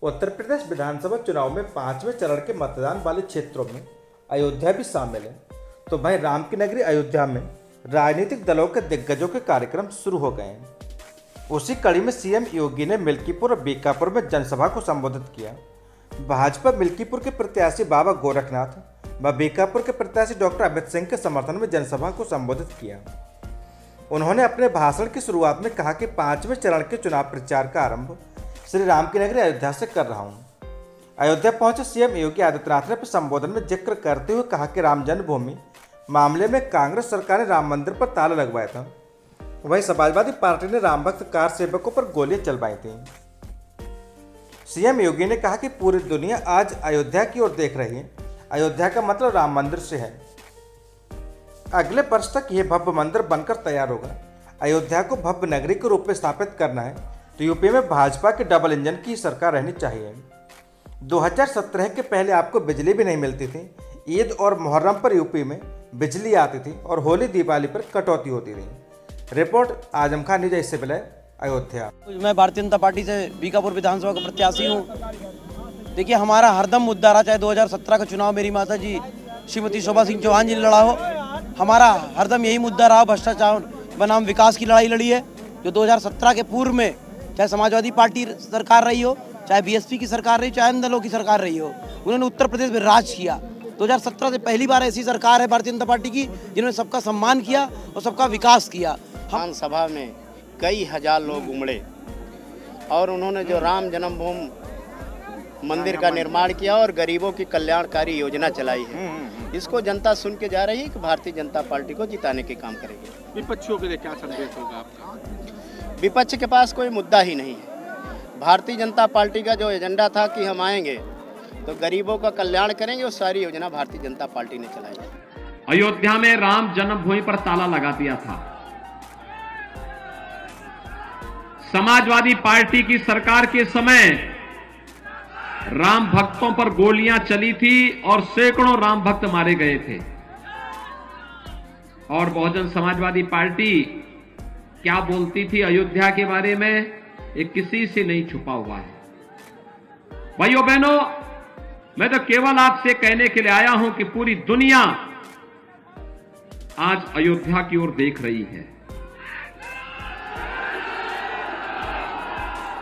उत्तर प्रदेश विधानसभा चुनाव में 5वें चरण के मतदान वाले क्षेत्रों में अयोध्या भी शामिल है। तो भाई राम की नगरी अयोध्या में राजनीतिक दलों के दिग्गजों के कार्यक्रम शुरू हो गए हैं। उसी कड़ी में सीएम योगी ने मिल्कीपुर और बीकापुर में जनसभा को संबोधित किया। भाजपा मिल्कीपुर के प्रत्याशी बाबा गोरखनाथ व बीकापुर के प्रत्याशी डॉक्टर अमित सिंह के समर्थन में जनसभा को संबोधित किया। उन्होंने अपने भाषण की शुरुआत में कहा कि 5वें चरण के चुनाव प्रचार का आरंभ श्री राम की नगरी अयोध्या से कर रहा हूं। अयोध्या पहुंचे सीएम योगी आदित्यनाथ ने अपने संबोधन में जिक्र करते हुए कहा कि राम जन्मभूमि मामले में कांग्रेस सरकार ने राम मंदिर पर ताला लगवाया था, वहीं समाजवादी पार्टी ने राम भक्त कार सेवकों पर गोलियां चलवाई थी। सीएम योगी ने कहा कि पूरी दुनिया आज अयोध्या की ओर देख रही है। अयोध्या का मतलब राम मंदिर से है। अगले वर्ष तक यह भव्य मंदिर बनकर तैयार होगा। अयोध्या को भव्य नगरी के रूप में स्थापित करना है तो यूपी में भाजपा के डबल इंजन की सरकार रहनी चाहिए। 2017 के पहले आपको बिजली भी नहीं मिलती थी। ईद और मुहर्रम पर यूपी में बिजली आती थी और होली दिवाली पर कटौती होती थी। रिपोर्ट आजम खान, न्यूज़ 8 से विलय, अयोध्या। मैं भारतीय जनता पार्टी से बीकापुर विधानसभा का प्रत्याशी हूँ। देखिए, हमारा हरदम मुद्दा रहा, चाहे 2017 का चुनाव मेरी माता जी श्रीमती शोभा सिंह चौहान जी ने लड़ा हो, हमारा हरदम यही मुद्दा रहा। भ्रष्टाचार बनाम विकास की लड़ाई लड़ी है, जो 2017 के पूर्व में चाहे समाजवादी पार्टी सरकार रही हो, चाहे बीएसपी की सरकार रही, चाहे अन्य दलों की सरकार रही हो, उन्होंने उत्तर प्रदेश में राज किया। 2017 से पहली बार ऐसी सरकार है भारतीय जनता पार्टी की जिन्होंने सबका सम्मान किया और सबका विकास किया। विधानसभा में कई हजार लोग उमड़े और उन्होंने जो राम जन्मभूमि मंदिर का निर्माण किया और गरीबों की कल्याणकारी योजना चलाई है, इसको जनता सुन के जा रही है कि भारतीय जनता पार्टी को जिताने के काम करेगी। विपक्षियों के लिए क्या संदेश होगा आपका? विपक्ष के पास कोई मुद्दा ही नहीं है। भारतीय जनता पार्टी का जो एजेंडा था कि हम आएंगे तो गरीबों का कल्याण करेंगे, वो सारी योजना भारतीय जनता पार्टी ने चलाई है। अयोध्या में राम जन्मभूमि पर ताला लगा दिया था। समाजवादी पार्टी की सरकार के समय राम भक्तों पर गोलियां चली थी और सैकड़ों राम भक्त मारे गए थे। और बहुजन समाजवादी पार्टी क्या बोलती थी अयोध्या के बारे में, ये किसी से नहीं छुपा हुआ है। भाइयों बहनों, मैं तो केवल आपसे कहने के लिए आया हूं कि पूरी दुनिया आज अयोध्या की ओर देख रही है।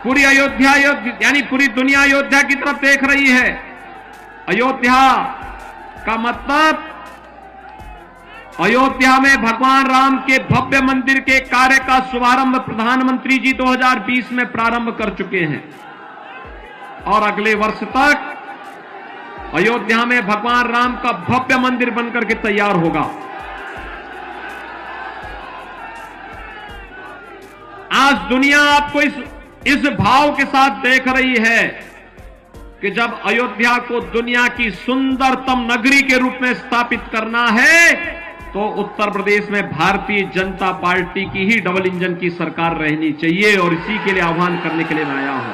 पूरी अयोध्या यानी पूरी दुनिया अयोध्या की तरफ देख रही है। अयोध्या का मतलब अयोध्या में भगवान राम के भव्य मंदिर के कार्य का शुभारंभ प्रधानमंत्री जी 2020 में प्रारंभ कर चुके हैं और अगले वर्ष तक अयोध्या में भगवान राम का भव्य मंदिर बनकर के तैयार होगा। आज दुनिया आपको इस भाव के साथ देख रही है कि जब अयोध्या को दुनिया की सुंदरतम नगरी के रूप में स्थापित करना है तो उत्तर प्रदेश में भारतीय जनता पार्टी की ही डबल इंजन की सरकार रहनी चाहिए और इसी के लिए आह्वान करने के लिए मैं आया हूं।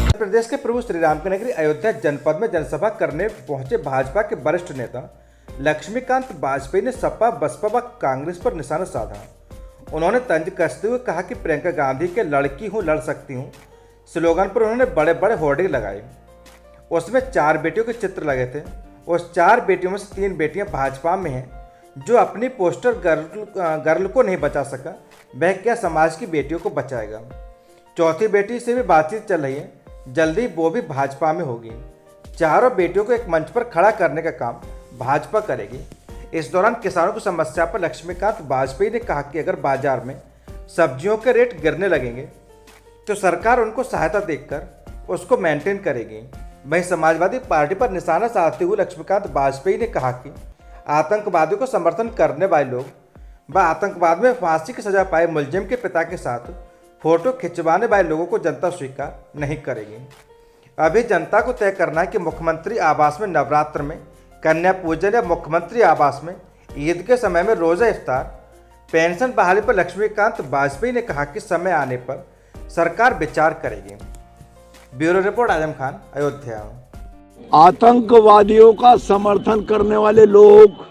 उत्तर प्रदेश के प्रभु श्री राम की नगरी अयोध्या जनपद में जनसभा करने पहुंचे भाजपा के वरिष्ठ नेता लक्ष्मीकांत वाजपेयी ने सपा, बसपा व कांग्रेस पर निशाना साधा। उन्होंने तंज कसते हुए कहा कि प्रियंका गांधी के लड़की हूं लड़ सकती हूं स्लोगन पर उन्होंने बड़े बड़े होर्डिंग लगाए। उसमें 4 बेटियों के चित्र लगे थे। उस 4 बेटियों में से 3 बेटियां भाजपा में हैं। जो अपनी पोस्टर गर्ल को नहीं बचा सका, वह क्या समाज की बेटियों को बचाएगा। चौथी बेटी से भी बातचीत चल रही है, जल्दी वो भी भाजपा में होगी। चारों बेटियों को एक मंच पर खड़ा करने का काम भाजपा करेगी। इस दौरान किसानों की समस्या पर लक्ष्मीकांत वाजपेयी ने कहा कि अगर बाजार में सब्जियों के रेट गिरने लगेंगे तो सरकार उनको सहायता देकर उसको मेंटेन करेगी। वहीं समाजवादी पार्टी पर निशाना साधते हुए लक्ष्मीकांत वाजपेयी ने कहा कि आतंकवादियों को समर्थन करने वाले लोग व आतंकवाद में फांसी की सजा पाए मुलजिम के पिता के साथ फोटो खिंचवाने वाले लोगों को जनता स्वीकार नहीं करेगी। अभी जनता को तय करना है कि मुख्यमंत्री आवास में नवरात्र में कन्या पूजन या मुख्यमंत्री आवास में ईद के समय में रोजा इफ्तार, पेंशन बहाली पर लक्ष्मीकांत वाजपेयी ने कहा कि समय आने पर सरकार विचार करेगी। Bureau report, Azam Khan, Ayodhya. आतंकवादियों का समर्थन करने वाले लोग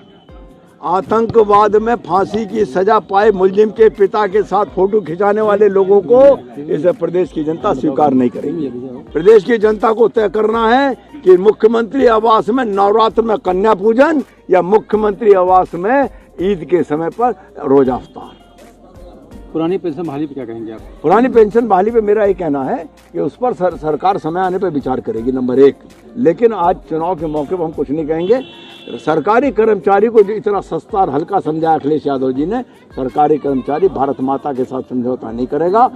आतंकवाद में फांसी की सजा पाए मुलजिम के पिता के साथ फोटो खिंचाने वाले लोगों को इसे प्रदेश की जनता स्वीकार नहीं करेगी। प्रदेश की जनता को तय करना है कि मुख्यमंत्री आवास में नवरात्र में कन्या पूजन या मुख्यमंत्री आवास में ईद के समय पर रोजा अफ्तार। पुरानी पेंशन बहाली पे क्या कहेंगे आप? पुरानी पेंशन बहाली पे मेरा ये कहना है कि उस पर सरकार समय आने पर विचार करेगी, नंबर 1। लेकिन आज चुनाव के मौके पर हम कुछ नहीं कहेंगे। सरकारी कर्मचारी को जो इतना सस्ता और हल्का समझा अखिलेश यादव जी ने, सरकारी कर्मचारी भारत माता के साथ समझौता नहीं करेगा।